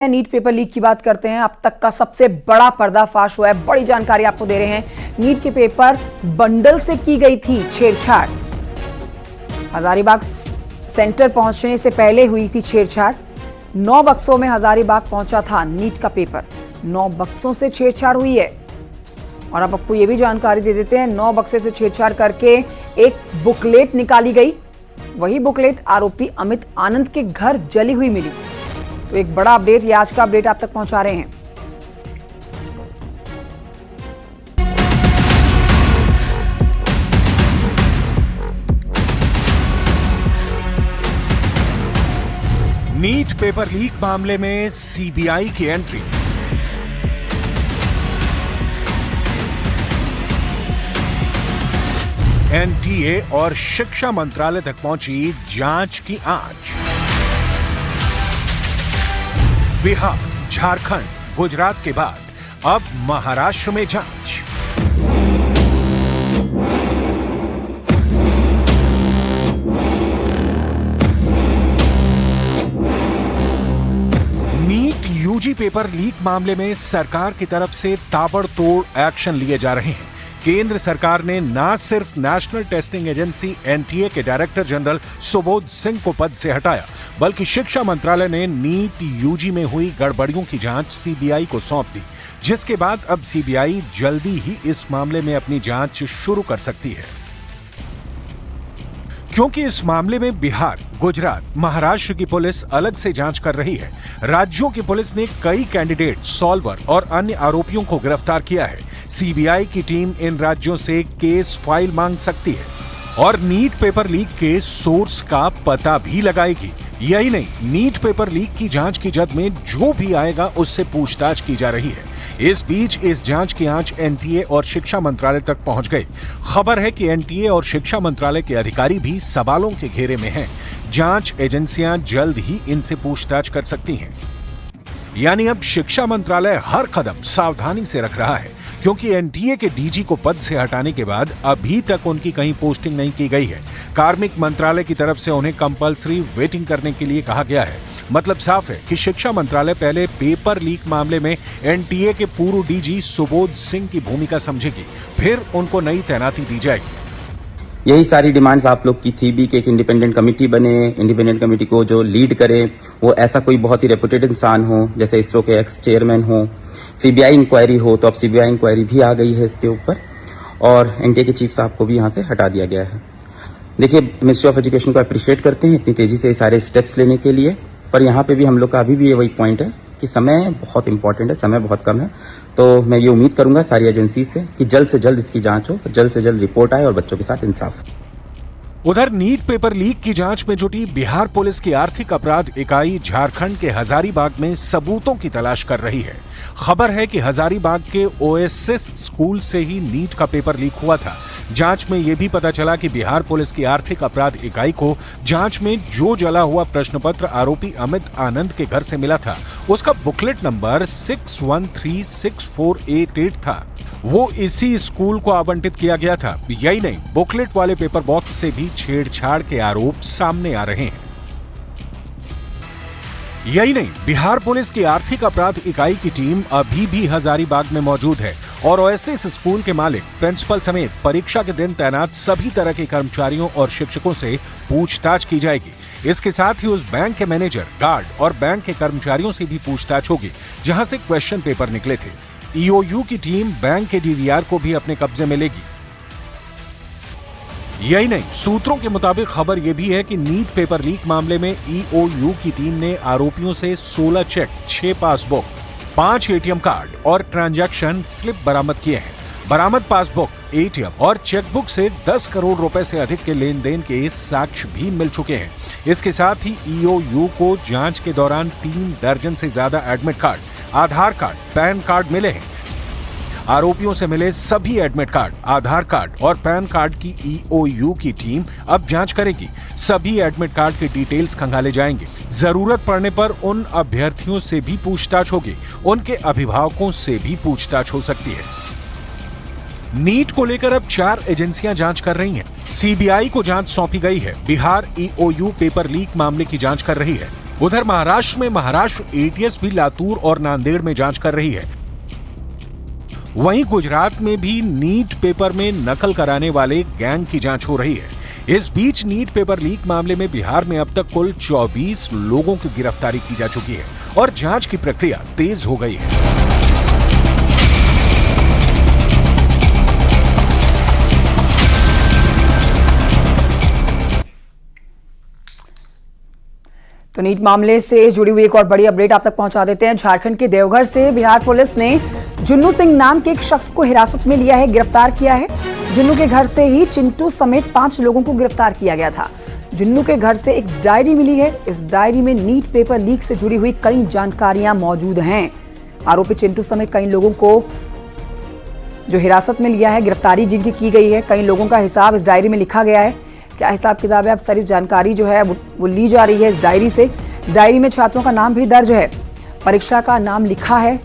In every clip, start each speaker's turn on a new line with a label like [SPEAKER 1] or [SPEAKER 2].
[SPEAKER 1] NEET paper leak की बात करते हैं। अब तक का सबसे बड़ा पर्दाफाश हुआ है। बड़ी जानकारी आपको दे रहे हैं। नीट के पेपर बंडल से की गई थी छेड़छाड़। हजारीबाग सेंटर पहुंचने से पहले हुई थी छेड़छाड़। 9 बक्सों में हजारीबाग पहुंचा था नीट का पेपर। 9 बक्सों से छेड़छाड़ हुई है। और अब आपको यह भी जानकारी दे देते हैं, 9 बक्से से छेड़छाड़ करके एक बुकलेट निकाली गई। वही बुकलेट आरोपी अमित आनंद के घर जली हुई मिली। तो एक बड़ा अपडेट, ये आज का अपडेट आप तक पहुंचा रहे हैं।
[SPEAKER 2] नीट पेपर लीक मामले में सीबीआई की एंट्री। एनटीए और शिक्षा मंत्रालय तक पहुंची जांच की आंच। बिहार, झारखंड, गुजरात के बाद अब महाराष्ट्र में जांच। नीट यूजी पेपर लीक मामले में सरकार की तरफ से ताबड़तोड़ एक्शन लिए जा रहे हैं। केंद्र सरकार ने न सिर्फ नेशनल टेस्टिंग एजेंसी एनटीए के डायरेक्टर जनरल सुबोध सिंह को पद से हटाया, बल्कि शिक्षा मंत्रालय ने नीट यूजी में हुई गड़बड़ियों की जांच सीबीआई को सौंप दी, जिसके बाद अब सीबीआई जल्दी ही इस मामले में अपनी जांच शुरू कर सकती है। क्योंकि इस मामले में बिहार, गुजरात, महाराष्ट्र की पुलिस अलग से जांच कर रही है। राज्यों की पुलिस ने कई कैंडिडेट, सॉल्वर और अन्य आरोपियों को गिरफ्तार किया है। सीबीआई की टीम इन राज्यों से केस फाइल मांग सकती है और नीट पेपर लीक के सोर्स का पता भी लगाएगी। यही नहीं, नीट पेपर लीक की जांच की जद में जो भी आएगा उससे पूछताछ की जा रही है। इस बीच इस जांच की आंच एनटीए और शिक्षा मंत्रालय तक पहुंच गई। खबर है कि एनटीए और शिक्षा मंत्रालय के अधिकारी भी सवालों के घेरे में हैं। जांच एजेंसियां जल्द ही इनसे पूछताछ कर सकती हैं। यानी अब शिक्षा मंत्रालय हर कदम सावधानी से रख रहा है, क्योंकि एनटीए के डीजी को पद से हटाने के बाद अभी तक उनकी कहीं पोस्टिंग नहीं की गई है। कार्मिक मंत्रालय की तरफ से उन्हें कंपल्सरी वेटिंग करने के लिए कहा गया है। मतलब साफ है कि शिक्षा मंत्रालय पहले पेपर लीक मामले में एनटीए के पूर्व डीजी सुबोध सिंह की भूमिका समझेगी, फिर उनको नई तैनाती दी जाएगी।
[SPEAKER 3] यही सारी डिमांड्स आप लोग की थी भी कि एक इंडिपेंडेंट कमेटी बने, इंडिपेंडेंट कमेटी को जो लीड करे वो ऐसा कोई बहुत ही रेपुटेड इंसान हो, जैसे इसरो के एक्स चेयरमैन हो। सीबीआई इंक्वायरी हो, तो अब सीबीआई इंक्वायरी भी आ गई है इसके ऊपर, और एनटीए के चीफ साहब को भी यहाँ से हटा दिया गया है। देखिए, मिनिस्ट्री ऑफ एजुकेशन को अप्रिशिएट करते हैं इतनी तेजी से सारे स्टेप्स लेने के लिए, पर यहाँ पे भी हम लोग का अभी भी ये वही पॉइंट है कि समय बहुत इंपॉर्टेंट है, समय बहुत कम है। तो मैं ये उम्मीद करूंगा सारी एजेंसी से कि जल्द से जल्द इसकी जांच हो, जल्द से जल्द रिपोर्ट आए और बच्चों के साथ इंसाफ।
[SPEAKER 2] उधर नीट पेपर लीक की जांच में जुटी बिहार पुलिस की आर्थिक अपराध इकाई झारखंड के हजारीबाग में सबूतों की तलाश कर रही है। खबर है कि हजारीबाग के ओएसिस स्कूल से ही नीट का पेपर लीक हुआ था। जांच में यह भी पता चला कि बिहार पुलिस की आर्थिक अपराध इकाई को जांच में जो जला हुआ प्रश्न पत्र आरोपी अमित आनंद के घर से मिला था, उसका बुकलेट नंबर 61364888 था। वो इसी स्कूल को आवंटित किया गया था। यही नहीं, बुकलेट वाले पेपर बॉक्स से भी छेड़छाड़ के आरोप सामने आ रहे हैं। यही नहीं, बिहार पुलिस की आर्थिक अपराध इकाई की टीम अभी भी हजारीबाग में मौजूद है और ओएसिस स्कूल के मालिक, प्रिंसिपल समेत परीक्षा के दिन तैनात सभी तरह के कर्मचारियों और शिक्षकों से पूछताछ की जाएगी। इसके साथ ही उस बैंक के मैनेजर, गार्ड और बैंक के कर्मचारियों से भी पूछताछ होगी जहां से क्वेश्चन पेपर निकले थे। ईओयू की टीम बैंक के डीवीआर को भी अपने कब्जे में लेगी। यही नहीं, सूत्रों के मुताबिक खबर यह भी है कि नीट पेपर लीक मामले में ईओयू की टीम ने आरोपियों से 16 चेक, 6 पासबुक, 5 एटीएम कार्ड और ट्रांजैक्शन स्लिप बरामद किए हैं। बरामद पासबुक, एटीएम और चेकबुक से 10 करोड़ रुपए से अधिक के लेन देन के साक्ष्य भी मिल चुके हैं। इसके साथ ही ईओयू को जांच के दौरान 3 दर्जन से ज्यादा एडमिट कार्ड, आधार कार्ड, पैन कार्ड मिले हैं। आरोपियों से मिले सभी एडमिट कार्ड, आधार कार्ड और पैन कार्ड की ईओयू की टीम अब जांच करेगी। सभी एडमिट कार्ड के डिटेल्स खंगाले जाएंगे। जरूरत पड़ने पर उन अभ्यर्थियों से भी पूछताछ होगी, उनके अभिभावकों से भी पूछताछ हो सकती है। नीट को लेकर अब 4 एजेंसियां जांच कर रही हैं। सीबीआई को जांच सौंपी गई है। बिहार ईओयू पेपर लीक मामले की जांच कर रही है। उधर महाराष्ट्र में महाराष्ट्र एटीएस भी लातूर और नांदेड़ में जांच कर रही है। वहीं गुजरात में भी नीट पेपर में नकल कराने वाले गैंग की जांच हो रही है। इस बीच नीट पेपर लीक मामले में बिहार में अब तक कुल 24 लोगों की गिरफ्तारी की जा चुकी है और जांच की प्रक्रिया तेज हो गई है।
[SPEAKER 1] तो नीट मामले से जुड़ी हुई एक और बड़ी अपडेट आप तक पहुंचा देते हैं। झारखंड के देवघर से बिहार पुलिस ने जुन्नू सिंह नाम के एक शख्स को हिरासत में लिया है, गिरफ्तार किया है। जुन्नू के घर से ही चिंटू समेत 5 लोगों को गिरफ्तार किया गया था। जुन्नू के घर से एक डायरी मिली है। इस डायरी में नीट पेपर लीक से जुड़ी हुई कई जानकारियां मौजूद हैं। आरोपी चिंटू समेत कई लोगों को जो हिरासत में लिया है, गिरफ्तारी जिनकी की गई है, कई लोगों का हिसाब इस डायरी में लिखा गया है। क्या हिसाब किताब है, अब सारी जानकारी जो है वो ली जा रही है इस डायरी से। डायरी में छात्रों का नाम भी दर्ज है, परीक्षा का नाम लिखा है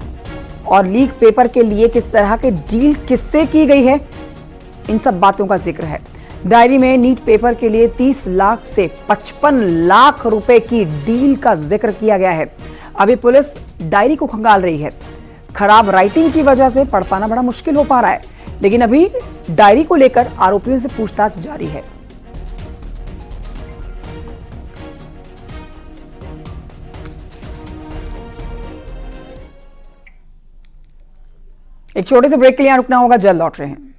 [SPEAKER 1] और लीक पेपर के लिए किस तरह के डील किससे की गई है, इन सब बातों का जिक्र है। डायरी में नीट पेपर के लिए 30 लाख से 55 लाख रुपए की डील का जिक्र किया गया है। अभी पुलिस डायरी को खंगाल रही है। खराब राइटिंग की वजह से पढ़ पाना बड़ा मुश्किल हो पा रहा है, लेकिन अभी डायरी को लेकर आरोपियों से पूछताछ जारी है। एक छोटे से ब्रेक के लिए रुकना होगा, जल्द लौट रहे हैं।